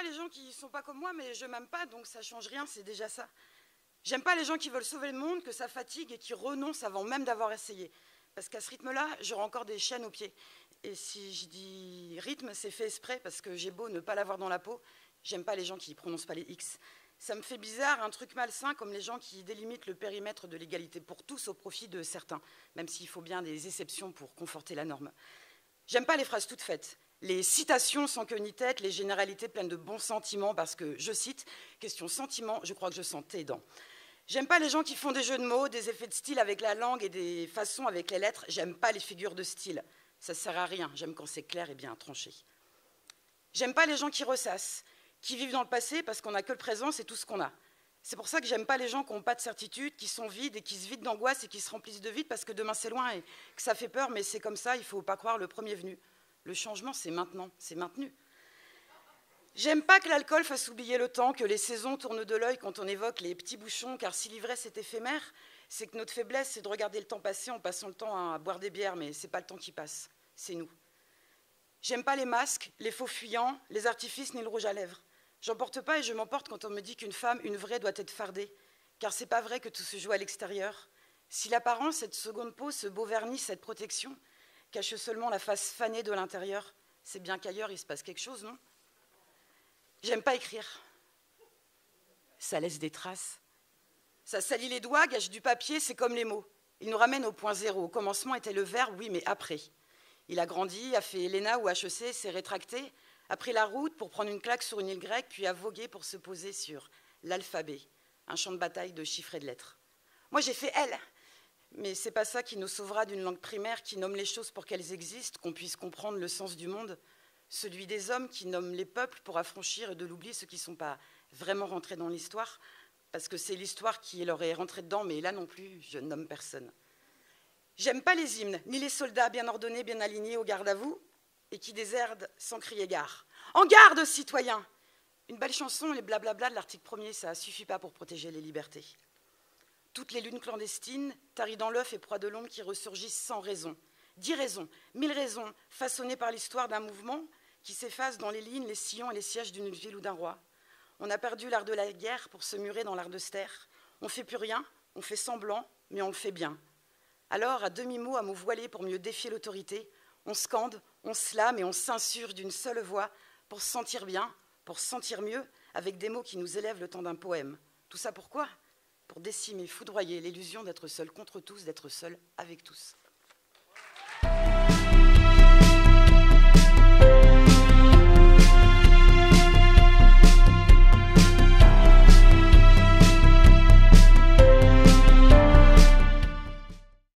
pas les gens qui sont pas comme moi, mais je m'aime pas, donc ça change rien, c'est déjà ça. J'aime pas les gens qui veulent sauver le monde, que ça fatigue et qui renoncent avant même d'avoir essayé. Parce qu'à ce rythme-là, j'aurai encore des chaînes aux pieds. Et si je dis rythme, c'est fait exprès, parce que j'ai beau ne pas l'avoir dans la peau, j'aime pas les gens qui prononcent pas les X. Ça me fait bizarre, un truc malsain, comme les gens qui délimitent le périmètre de l'égalité pour tous au profit de certains, même s'il faut bien des exceptions pour conforter la norme. J'aime pas les phrases toutes faites, les citations sans queue ni tête, les généralités pleines de bons sentiments, parce que, je cite, question sentiment, je crois que je sens tes dents. J'aime pas les gens qui font des jeux de mots, des effets de style avec la langue et des façons avec les lettres. J'aime pas les figures de style. Ça sert à rien. J'aime quand c'est clair et bien tranché. J'aime pas les gens qui ressassent, qui vivent dans le passé parce qu'on n'a que le présent, c'est tout ce qu'on a. C'est pour ça que j'aime pas les gens qui n'ont pas de certitude, qui sont vides et qui se vident d'angoisse et qui se remplissent de vide parce que demain c'est loin et que ça fait peur, mais c'est comme ça, il faut pas croire le premier venu. Le changement, c'est maintenant, c'est maintenu. J'aime pas que l'alcool fasse oublier le temps, que les saisons tournent de l'œil quand on évoque les petits bouchons, car si l'ivresse est éphémère, c'est que notre faiblesse, c'est de regarder le temps passer en passant le temps à boire des bières, mais c'est pas le temps qui passe, c'est nous. J'aime pas les masques, les faux fuyants, les artifices ni le rouge à lèvres. J'en porte pas et je m'emporte quand on me dit qu'une femme, une vraie, doit être fardée, car c'est pas vrai que tout se joue à l'extérieur. Si l'apparence, cette seconde peau, ce beau vernis, cette protection, cache seulement la face fanée de l'intérieur, c'est bien qu'ailleurs il se passe quelque chose, non ? J'aime pas écrire. Ça laisse des traces. Ça salit les doigts, gâche du papier, c'est comme les mots. Il nous ramène au point zéro. Au commencement était le verbe, oui, mais après. Il a grandi, a fait ELENA ou HEC, s'est rétracté, a pris la route pour prendre une claque sur une île grecque, puis a vogué pour se poser sur l'alphabet, un champ de bataille de chiffres et de lettres. Moi, j'ai fait L, mais c'est pas ça qui nous sauvera d'une langue primaire qui nomme les choses pour qu'elles existent, qu'on puisse comprendre le sens du monde. Celui des hommes qui nomment les peuples pour affranchir de l'oubli ceux qui ne sont pas vraiment rentrés dans l'histoire, parce que c'est l'histoire qui leur est rentrée dedans, mais là non plus, je nomme personne. J'aime pas les hymnes, ni les soldats bien ordonnés, bien alignés au garde à vous, et qui déserdent sans crier gare. En garde, citoyens! Une belle chanson, les blablabla de l'article 1er, ça ne suffit pas pour protéger les libertés. Toutes les lunes clandestines, taries dans l'œuf et proies de l'ombre qui ressurgissent sans raison. 10 raisons, 1000 raisons, façonnées par l'histoire d'un mouvement qui s'efface dans les lignes, les sillons et les sièges d'une ville ou d'un roi. On a perdu l'art de la guerre pour se murer dans l'art de se taire. On ne fait plus rien, on fait semblant, mais on le fait bien. Alors, à demi-mot, à mots voilés pour mieux défier l'autorité, on scande, on slame et on s'insurge d'une seule voix pour se sentir bien, pour se sentir mieux, avec des mots qui nous élèvent le temps d'un poème. Tout ça pourquoi ? Pour décimer, foudroyer l'illusion d'être seul contre tous, d'être seul avec tous.